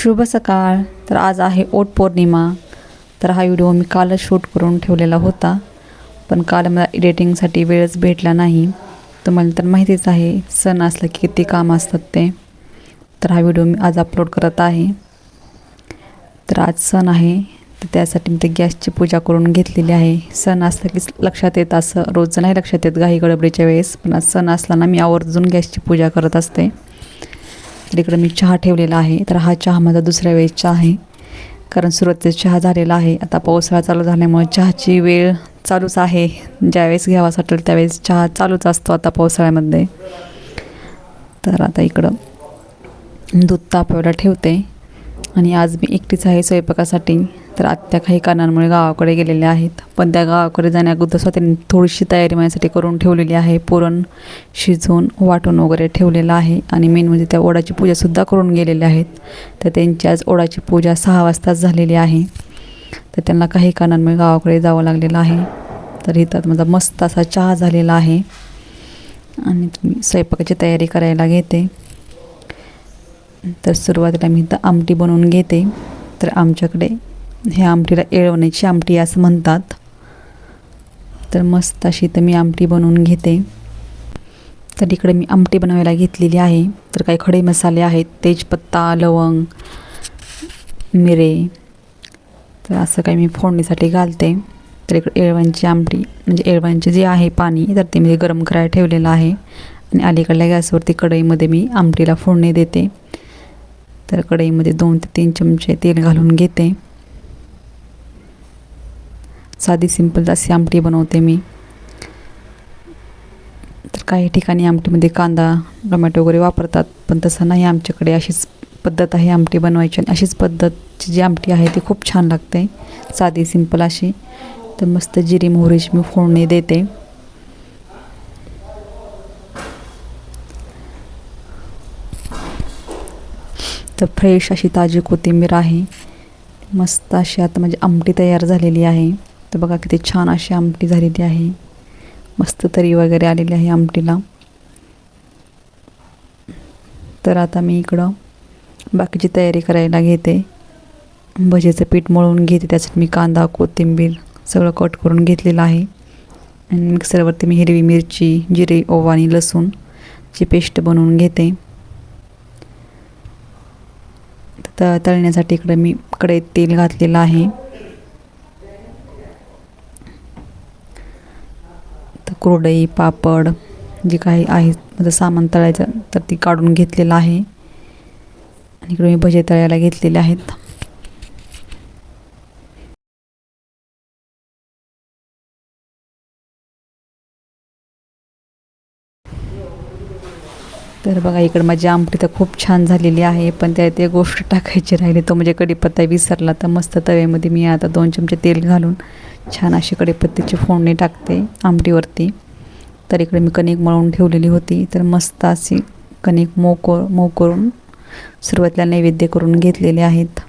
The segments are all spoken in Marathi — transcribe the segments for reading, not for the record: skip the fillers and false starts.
शुभ सकाळ. तर आज आहे ओट पौर्णिमा. तर हा व्हिडिओ मी कालच शूट करून ठेवलेला होता, पण काल मला एडिटिंगसाठी वेळच भेटला नाही. तुम्हाला तर माहितीच आहे सण असला की किती काम असतात ते. तर हा व्हिडिओ मी आज अपलोड करत आहे. तर आज सण आहे, तर त्यासाठी मी ते गॅसची पूजा करून घेतलेली आहे. सण असला की लक्षात येत, असं रोज नाही लक्षात येत घाई गडबडीच्या वेळेस, पण आज सण असला ना मी आवर्जून गॅसची पूजा करत असते. तर इकडं मी चहा ठेवलेला आहे. तर हा चहा माझा दुसऱ्या वेळेस चहा आहे, कारण सुरुवातीचा चहा झालेला आहे. आता पावसाळा चालू झाल्यामुळे चहाची वेळ चालूच आहे. ज्यावेळेस घ्यावासा वाटेल त्यावेळेस चहा चालूच असतो आता पावसाळ्यामध्ये. तर आता इकडं दूध तापवायला ठेवते आणि आज मी एकटीच आहे स्वयंपाकासाठी. तर आत्या काही कारणांमुळे गावाकडे गेलेल्या आहेत, पण त्या गावाकडे जाण्याअगोदर स्वतःने थोडीशी तयारी माझ्यासाठी करून ठेवलेली आहे. पुरण शिजवून वाटून वगैरे ठेवलेलं आहे आणि मेन म्हणजे त्या ओढाची पूजासुद्धा करून गेलेल्या आहेत. तर त्यांची आज ओढाची पूजा 6 वाजताच झालेली आहे. तर त्यांना काही कारणांमुळे गावाकडे जावं लागलेलं आहे. तर इथं माझा मस्त असा चहा झालेला आहे आणि मी स्वयंपाकाची तयारी करायला घेते. तर सुरुवातीला मी इथं आमटी बनवून घेते. तर आमच्याकडे ह्या आमटीला येळवण्याची आमटी असं म्हणतात. तर मस्त अशी तर मी आमटी बनवून घेते. तर इकडे मी आमटी बनवायला घेतलेली आहे. तर काही खडे मसाले आहेत, तेजपत्ता, लवंग, मिरे. तर असं काही मी फोडणीसाठी घालते. तर इकडे येळवणची आमटी म्हणजे येळवणचे जे आहे पाणी, तर ते मी गरम करायला ठेवलेलं आहे आणि अलीकडल्या गॅसवरती कढईमध्ये मी आमटीला फोडणी देते. तर कढईमध्ये 2 ते 3 चमचे तेल घालून घेते. साधी सिंपल अशी आमटी बनवते मी. तर काही ठिकाणी आमटीमध्ये कांदा टोमॅटो वगैरे वापरतात, पण तसं नाही आमच्याकडे. अशीच पद्धत आहे आमटी बनवायची आणि अशीच पद्धतची जी आमटी आहे ती खूप छान लागते, साधी सिंपल अशी. तर मस्त जिरी मोहरीची मी फोडणी देते. तर फ्रेश अशी ताजी कोथिंबीर आहे. मस्त अशी आता माझी आमटी तयार झालेली आहे. तर बघा किती छान अशी आमटी झालेली आहे. मस्त तरी वगैरे आलेली आहे आमटीला. तर आता मी इकडं बाकीची तयारी करायला घेते. भजीचं पीठ मळून घेते. त्यासाठी मी कांदा कोथिंबीर सगळं कट करून घेतलेलं आहे आणि मिक्सरवरती मी हिरवी मिरची, जिरे, ओवा आणि लसूणची पेस्ट बनवून घेते. तर तळण्यासाठी इकडे मी कढईत तेल घातलेलं आहे. तर कुरडई, पापड जे काही आहे माझं सामान तळायचं तर ती काढून घेतलेलं आहे आणि इकडे मी भजे तळायला घेतलेले आहेत. तर बघा इकडं माझी आमटी तर खूप छान झालेली आहे, पण त्यात एक गोष्ट टाकायची राहिली, तो म्हणजे कढीपत्ता विसरला. तर मस्त तव्यामध्ये मी आता 2 चमचे तेल घालून छान अशी कढीपत्त्याची फोडणी टाकते आमटीवरती. तर इकडे मी कणिक मळून ठेवलेली होती. तर मस्त अशी कणिक मऊ करून सुरुवातीला नैवेद्य करून घेतलेले आहेत.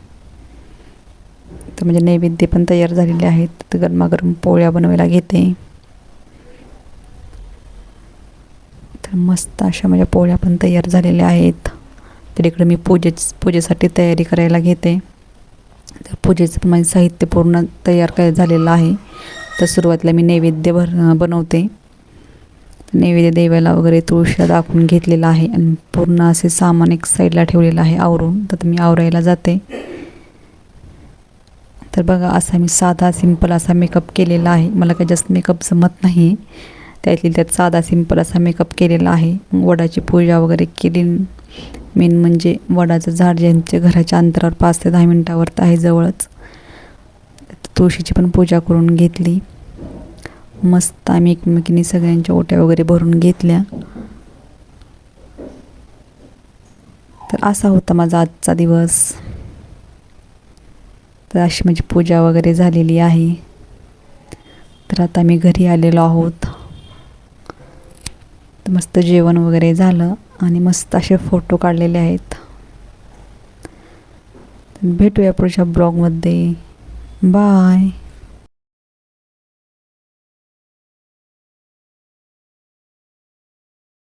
तर म्हणजे नैवेद्य पण तयार झालेले आहेत. तर गरमागरम पोळ्या बनवायला घेते. तर मस्त अशा माझ्या पोळ्या पण तयार झालेल्या आहेत. तर इकडे मी पूजेसाठी तयारी करायला घेते. तर पूजेचं पण माझं साहित्य पूर्ण तयार झालेलं आहे. तर सुरुवातीला मी नैवेद्य बनवते. नैवेद्य देवाला वगैरे तुळशीला दाखवून घेतलेलं आहे आणि पूर्ण असे सामान एक साईडला ठेवलेलं आहे आवरून. तर मी आवरायला जाते. तर बघा असा मी साधा सिंपल असा मेकअप केलेला आहे. मला काही जास्त मेकअप जमत नाही, त्यात साधा सिंपल असा मेकअप केलेला आहे. वडाची पूजा वगैरे केली. मेन म्हणजे वडाचं झाड ज्यांच्या घराच्या अंतरावर 5 ते 10 मिनटावर आहे जवळच. तुळशीची पण पूजा करून घेतली. मस्त आम्ही एकमेकीने सगळ्यांच्या ओट्या वगैरे भरून घेतल्या. तर असा होता माझा आजचा दिवस. तर अशी माझी पूजा वगैरे झालेली आहे. तर आता मी घरी आलेलो आहोत. तर मस्त जेवण वगैरे झालं आणि मस्त असे फोटो काढलेले आहेत. भेटूया पुढच्या ब्लॉगमध्ये. बाय.